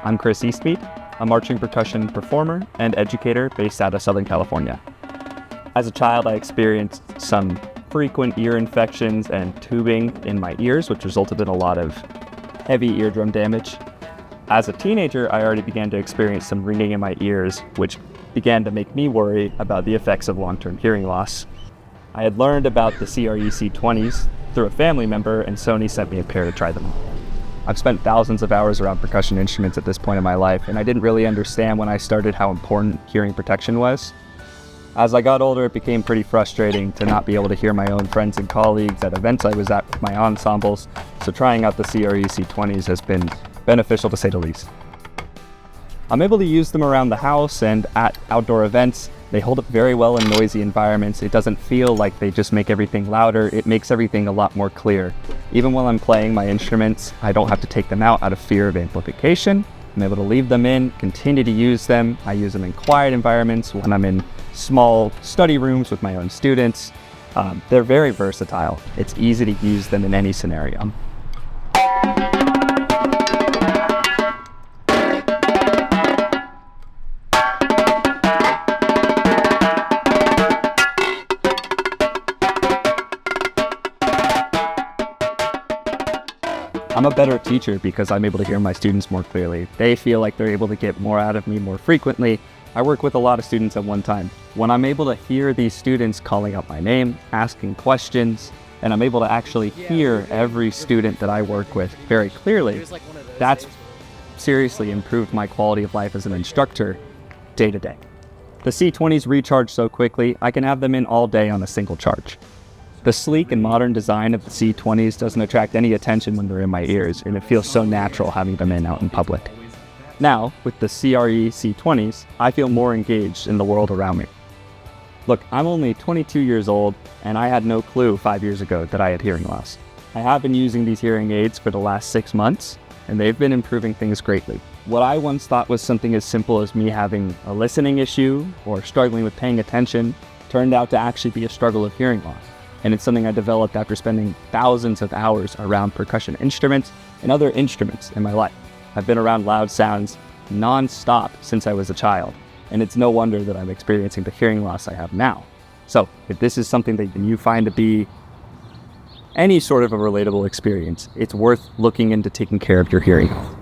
I'm Kris Eastmead, a marching percussion performer and educator based out of Southern California. As a child, I experienced some frequent ear infections and tubing in my ears, which resulted in a lot of heavy eardrum damage. As a teenager, I already began to experience some ringing in my ears, which began to make me worry about the effects of long-term hearing loss. I had learned about the CRE-C20s through a family member, and Sony sent me a pair to try them. I've spent thousands of hours around percussion instruments at this point in my life, and I didn't really understand when I started how important hearing protection was. As I got older, it became pretty frustrating to not be able to hear my own friends and colleagues at events I was at with my ensembles, so trying out the CRE-C20s has been beneficial to say the least. I'm able to use them around the house and at outdoor events. They hold up very well in noisy environments. It doesn't feel like they just make everything louder. It makes everything a lot more clear. Even while I'm playing my instruments, I don't have to take them out of fear of amplification. I'm able to leave them in, continue to use them. I use them in quiet environments when I'm in small study rooms with my own students. They're very versatile. It's easy to use them in any scenario. I'm a better teacher because I'm able to hear my students more clearly. They feel like they're able to get more out of me more frequently. I work with a lot of students at one time. When I'm able to hear these students calling out my name, asking questions, and I'm able to actually hear every student that I work with very clearly, that's seriously improved my quality of life as an instructor day to day. The C20s recharge so quickly, I can have them in all day on a single charge. The sleek and modern design of the C20s doesn't attract any attention when they're in my ears, and it feels so natural having them in out in public. Now, with the CRE-C20s, I feel more engaged in the world around me. Look, I'm only 22 years old, and I had no clue 5 years ago that I had hearing loss. I have been using these hearing aids for the last 6 months, and they've been improving things greatly. What I once thought was something as simple as me having a listening issue or struggling with paying attention turned out to actually be a struggle of hearing loss. And it's something I developed after spending thousands of hours around percussion instruments and other instruments in my life. I've been around loud sounds non-stop since I was a child, and it's no wonder that I'm experiencing the hearing loss I have now. So if this is something that you find to be any sort of a relatable experience, it's worth looking into taking care of your hearing health.